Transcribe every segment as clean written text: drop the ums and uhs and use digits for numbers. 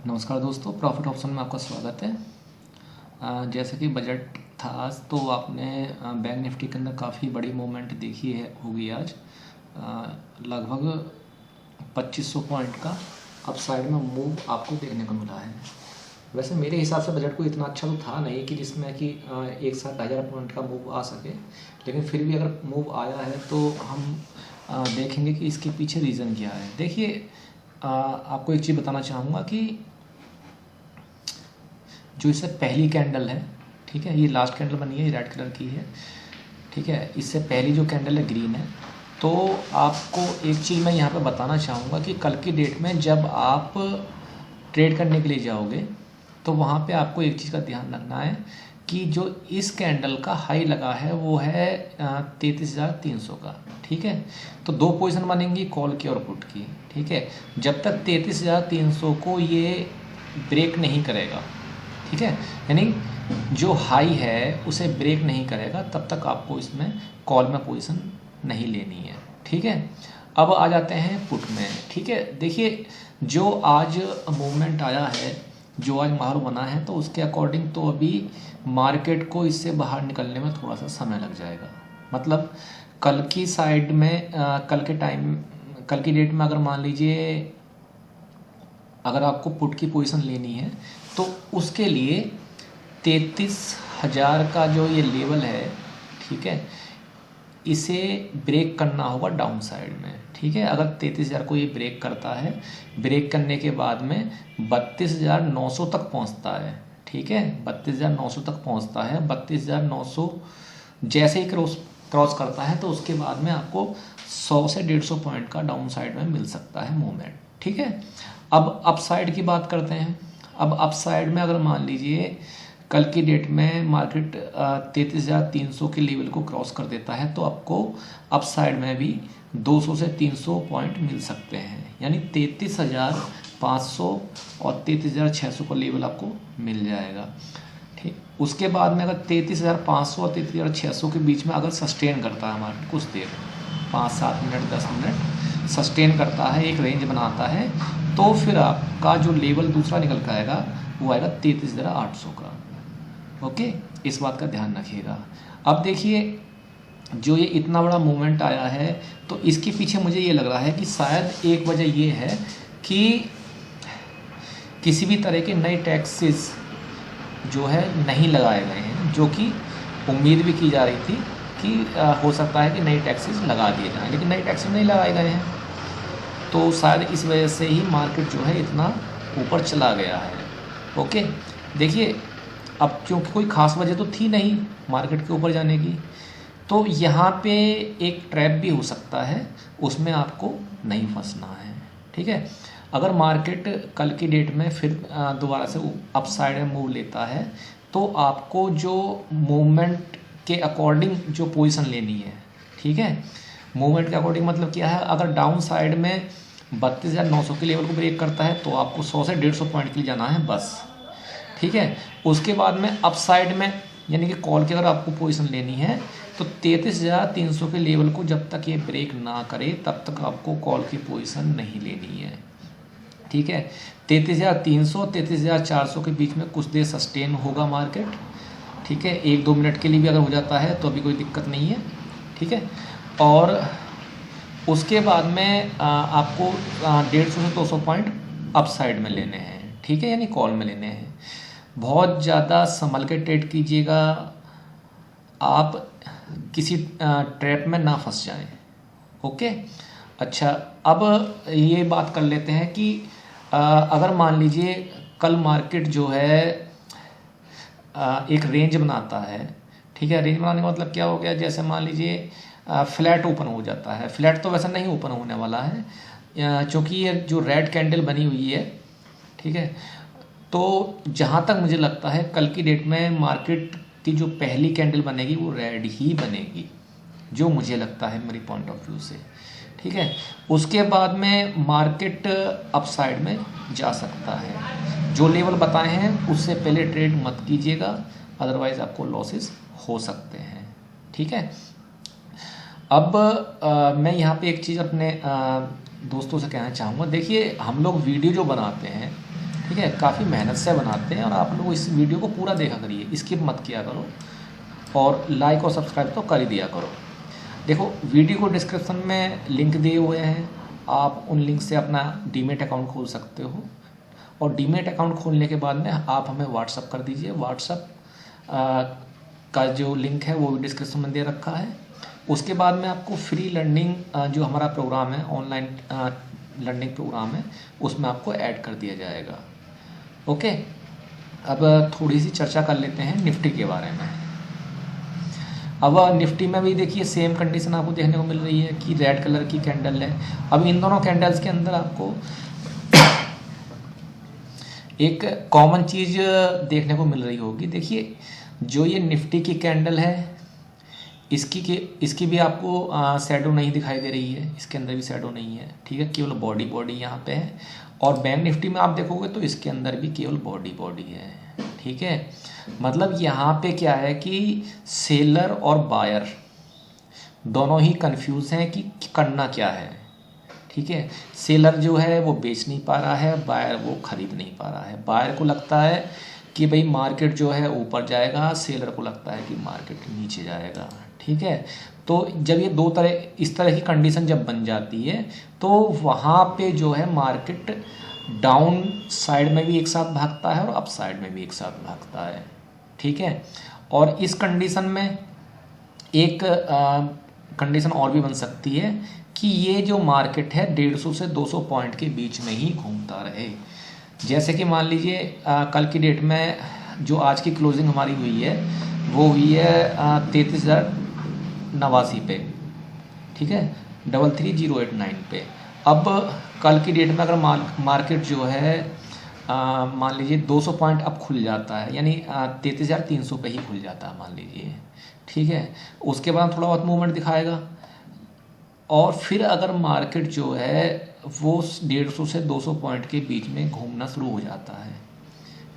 नमस्कार दोस्तों, profit option में आपका स्वागत है। जैसे कि बजट था आज, तो आपने बैंक निफ्टी के अंदर काफ़ी बड़ी मूवमेंट देखी है होगी आज। लगभग 2500 पॉइंट का अपसाइड में मूव आपको देखने को मिला है। वैसे मेरे हिसाब से बजट को इतना अच्छा तो था नहीं कि जिसमें कि एक साथ 1000 पॉइंट का मूव आ सके, लेकिन फिर भी अगर मूव आया है तो हम देखेंगे कि इसके पीछे रीज़न क्या है। देखिए, आपको एक चीज़ बताना चाहूँगा कि जो इससे पहली कैंडल है, ठीक है, ये लास्ट कैंडल बनी है, ये रेड कलर की है, ठीक है। इससे पहली जो कैंडल है ग्रीन है। तो आपको एक चीज़ मैं यहाँ पे बताना चाहूँगा कि कल की डेट में जब आप ट्रेड करने के लिए जाओगे तो वहाँ पे आपको एक चीज़ का ध्यान रखना है कि जो इस कैंडल का हाई लगा है वो है 33,300 का, ठीक है। तो दो पोजीशन बनेंगी, कॉल की और पुट की, ठीक है। जब तक 33,300 को ये ब्रेक नहीं करेगा, ठीक है, यानी जो हाई है उसे ब्रेक नहीं करेगा, तब तक आपको इसमें कॉल में पोजीशन नहीं लेनी है, ठीक है। अब आ जाते हैं पुट में, ठीक है। देखिए, जो आज मूवमेंट आया है, जो आज माहौल बना है, तो उसके अकॉर्डिंग तो अभी मार्केट को इससे बाहर निकलने में थोड़ा सा समय लग जाएगा। मतलब कल की साइड में कल की डेट में अगर मान लीजिए अगर आपको पुट की पोजीशन लेनी है तो उसके लिए 33,000 का जो ये लेवल है, ठीक है, इसे ब्रेक करना होगा डाउन साइड में, ठीक है। अगर 33,000 को ये ब्रेक करता है, ब्रेक करने के बाद में 32,900 तक पहुंचता है, ठीक है, 32,900 तक पहुंचता है। 32,900 जैसे ही क्रॉस करता है तो उसके बाद में आपको 100 से 150 पॉइंट का डाउन साइड में मिल सकता है मूवमेंट, ठीक है। अब अप साइड की बात करते हैं। अब अप साइड में अगर मान लीजिए कल की डेट में मार्केट 33,300 के लेवल को क्रॉस कर देता है तो आपको अप साइड में भी 200 से 300 पॉइंट मिल सकते हैं, यानी 33,500 और 33,600 का लेवल आपको मिल जाएगा, ठीक। उसके बाद में अगर 33,500 और 33,600 के बीच में अगर सस्टेन करता है मार्केट कुछ देर, 5-7 मिनट 10 मिनट सस्टेन करता है, एक रेंज बनाता है, तो फिर आपका जो लेवल दूसरा निकल कर आएगा वो आएगा 33,800 का। ओके, इस बात का ध्यान रखिएगा। अब देखिए, जो ये इतना बड़ा मूवमेंट आया है तो इसके पीछे मुझे ये लग रहा है कि शायद एक वजह ये है कि किसी भी तरह के नए टैक्सेस जो है नहीं लगाए गए हैं, जो कि उम्मीद भी की जा रही थी कि हो सकता है कि नए टैक्सेस लगा दिए जाएं, लेकिन नए टैक्सेस नहीं लगाए गए हैं। तो शायद इस वजह से ही मार्केट जो है इतना ऊपर चला गया है। ओके, देखिए, अब क्योंकि कोई ख़ास वजह तो थी नहीं मार्केट के ऊपर जाने की, तो यहाँ पे एक ट्रैप भी हो सकता है, उसमें आपको नहीं फंसना है, ठीक है। अगर मार्केट कल की डेट में फिर दोबारा से अप साइड में मूव लेता है तो आपको जो मूवमेंट के अकॉर्डिंग जो पोजीशन लेनी है, ठीक है। मूवमेंट के अकॉर्डिंग मतलब क्या है, अगर डाउन साइड में 32,900 के लेवल को ब्रेक करता है तो आपको 100 से 150 पॉइंट के लिए जाना है बस, ठीक है। उसके बाद में अप साइड में यानी कि कॉल की अगर आपको पोजीशन लेनी है तो 33,300 के लेवल को जब तक ये ब्रेक ना करे तब तक आपको कॉल की पोजीशन नहीं लेनी है, ठीक है। 33,300 33,400 के बीच में कुछ देर सस्टेन होगा मार्केट, ठीक है। 1-2 मिनट के लिए भी अगर हो जाता है तो अभी कोई दिक्कत नहीं है, ठीक है। और उसके बाद में आपको 150 से 200 पॉइंट अप साइड में लेने हैं, ठीक है, यानी कॉल में लेने हैं। बहुत ज़्यादा संभल के ट्रेड कीजिएगा, आप किसी ट्रैप में ना फंस जाएं। ओके, अच्छा, अब ये बात कर लेते हैं कि अगर मान लीजिए कल मार्केट जो है एक रेंज बनाता है, ठीक है। रेंज बनाने का मतलब क्या हो गया, जैसे मान लीजिए फ्लैट ओपन हो जाता है। फ्लैट तो वैसा नहीं ओपन होने वाला है क्योंकि ये जो रेड कैंडल बनी हुई है, ठीक है। तो जहाँ तक मुझे लगता है कल की डेट में मार्केट की जो पहली कैंडल बनेगी वो रेड ही बनेगी, जो मुझे लगता है मेरी पॉइंट ऑफ व्यू से, ठीक है। उसके बाद में मार्केट अपसाइड में जा सकता है। जो लेवल बताए हैं उससे पहले ट्रेड मत कीजिएगा, अदरवाइज़ आपको लॉसेस हो सकते हैं, ठीक है। अब मैं यहाँ पे एक चीज़ अपने दोस्तों से कहना चाहूँगा। देखिए, हम लोग वीडियो जो बनाते हैं, ठीक है, काफ़ी मेहनत से बनाते हैं और आप लोग इस वीडियो को पूरा देखा करिए, स्किप मत किया करो और लाइक और सब्सक्राइब तो कर ही दिया करो। देखो वीडियो को डिस्क्रिप्शन में लिंक दिए हुए हैं, आप उन लिंक से अपना डीमेट अकाउंट खोल सकते हो और डीमेट अकाउंट खोलने के बाद में आप हमें व्हाट्सअप कर दीजिए। व्हाट्सअप का जो लिंक है वो भी डिस्क्रिप्शन में दे रखा है। उसके बाद में आपको फ्री लर्निंग जो हमारा प्रोग्राम है, ऑनलाइन लर्निंग प्रोग्राम है, उसमें आपको ऐड कर दिया जाएगा। ओके, अब थोड़ी सी चर्चा कर लेते हैं निफ्टी के बारे में। अब निफ्टी में भी देखिए सेम कंडीशन आपको देखने को मिल रही है कि रेड कलर की कैंडल है। अब इन दोनों कैंडल्स के अंदर आपको एक कॉमन चीज़ देखने को मिल रही होगी। देखिए जो ये निफ्टी की कैंडल है, इसकी भी आपको शैडो नहीं दिखाई दे रही है, इसके अंदर भी शैडो नहीं है, ठीक है, केवल बॉडी यहाँ पे है। और बैंक निफ्टी में आप देखोगे तो इसके अंदर भी केवल बॉडी है, ठीक है। मतलब यहाँ पे क्या है कि सेलर और बायर दोनों ही कंफ्यूज हैं कि करना क्या है, ठीक है। सेलर जो है वो बेच नहीं पा रहा है, बायर वो खरीद नहीं पा रहा है। बायर को लगता है कि भाई मार्केट जो है ऊपर जाएगा, सेलर को लगता है कि मार्केट नीचे जाएगा, ठीक है। तो जब ये दो तरह इस तरह की कंडीशन जब बन जाती है तो वहाँ पे जो है मार्केट डाउन साइड में भी एक साथ भागता है और अप साइड में भी एक साथ भागता है, ठीक है। और इस कंडीशन में एक कंडीशन और भी बन सकती है कि ये जो मार्केट है 150 से 200 पॉइंट के बीच में ही घूमता रहे। जैसे कि मान लीजिए कल की डेट में जो आज की क्लोजिंग हमारी हुई है वो हुई है 33,089 पे, ठीक है, 33,089 पे। अब कल की डेट में अगर मार्केट जो है मान लीजिए 200 पॉइंट अब खुल जाता है, यानी 33,300 पे ही खुल जाता है मान लीजिए, ठीक है। उसके बाद थोड़ा बहुत मूवमेंट दिखाएगा और फिर अगर मार्केट जो है वो 150 से 200 पॉइंट के बीच में घूमना शुरू हो जाता है,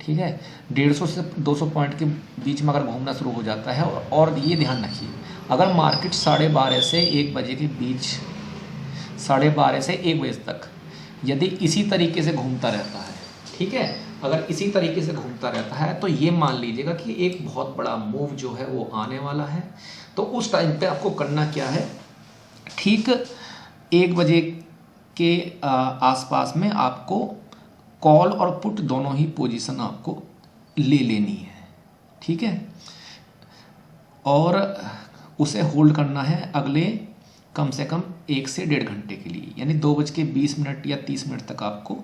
ठीक है, 150 से 200 पॉइंट के बीच में अगर घूमना शुरू हो जाता है। और ये ध्यान रखिए, अगर मार्केट 12:30 से 1 बजे के बीच, 12:30 से 1 बजे तक यदि इसी तरीके से घूमता रहता है, ठीक है, अगर इसी तरीके से घूमता रहता है तो ये मान लीजिएगा कि एक बहुत बड़ा मूव जो है वो आने वाला है। तो उस टाइम पे आपको करना क्या है, ठीक 1 बजे के आसपास में आपको कॉल और पुट दोनों ही पोजीशन आपको ले लेनी है, ठीक है, और उसे होल्ड करना है अगले कम से कम 1 से 1.5 घंटे के लिए, यानी 2:20 या 30 मिनट तक आपको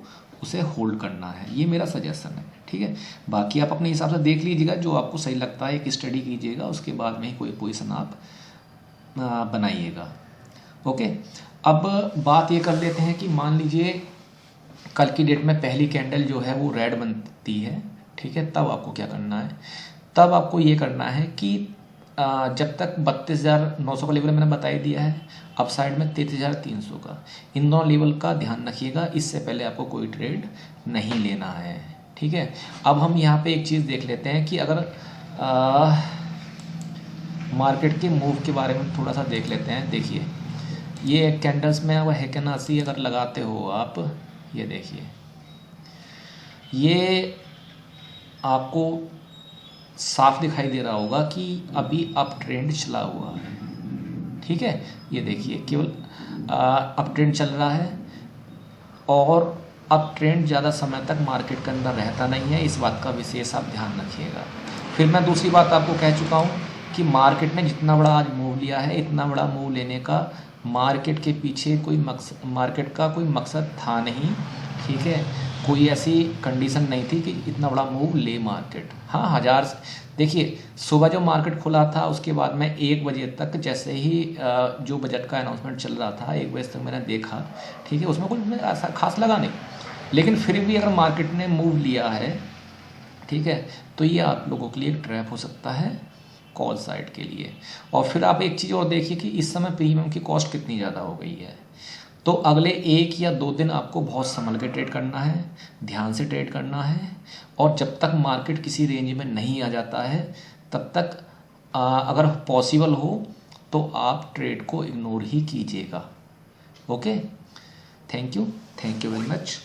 उसे होल्ड करना है। ये मेरा सजेशन है, ठीक है। बाकी आप अपने हिसाब से देख लीजिएगा, जो आपको सही लगता है एक स्टडी कीजिएगा, उसके बाद में ही कोई पोजीशन आप बनाइएगा। ओके, अब बात ये कर लेते हैं कि मान लीजिए कल की डेट में पहली कैंडल जो है वो रेड बनती है, ठीक है। तब आपको क्या करना है, तब आपको ये करना है कि जब तक 32,900 का लेवल मैंने बता ही दिया है, अप साइड में 33,300 का, इन दोनों लेवल का ध्यान रखिएगा। इससे पहले आपको कोई ट्रेड नहीं लेना है, ठीक है। अब हम यहाँ पे एक चीज़ देख लेते हैं कि अगर मार्केट के मूव के बारे में थोड़ा सा देख लेते हैं। देखिए ये कैंडल्स में अब हेकेनासी अगर लगाते हो आप, ये देखिए ये आपको साफ दिखाई दे रहा होगा कि अभी अप ट्रेंड चला हुआ है, ठीक है। ये देखिए केवल अप ट्रेंड चल रहा है और अप ट्रेंड ज़्यादा समय तक मार्केट के अंदर रहता नहीं है, इस बात का विशेष आप ध्यान रखिएगा। फिर मैं दूसरी बात आपको कह चुका हूँ कि मार्केट ने जितना बड़ा आज मूव लिया है, इतना बड़ा मूव लेने का मार्केट के पीछे कोई मार्केट का कोई मकसद था नहीं, ठीक है। कोई ऐसी कंडीशन नहीं थी कि इतना बड़ा मूव ले मार्केट। हाँ, देखिए सुबह जो मार्केट खुला था उसके बाद में 1 बजे तक जैसे ही जो बजट का अनाउंसमेंट चल रहा था 1 बजे तक मैंने देखा, ठीक है, उसमें कुछ ऐसा खास लगा नहीं, लेकिन फिर भी अगर मार्केट ने मूव लिया है, ठीक है, तो ये आप लोगों के लिए एक ट्रैप हो सकता है कॉल साइड के लिए। और फिर आप एक चीज़ और देखिए कि इस समय प्रीमियम की कॉस्ट कितनी ज़्यादा हो गई है। तो अगले 1 या 2 दिन आपको बहुत संभल के ट्रेड करना है, ध्यान से ट्रेड करना है, और जब तक मार्केट किसी रेंज में नहीं आ जाता है तब तक अगर पॉसिबल हो तो आप ट्रेड को इग्नोर ही कीजिएगा। Okay, thank you very much.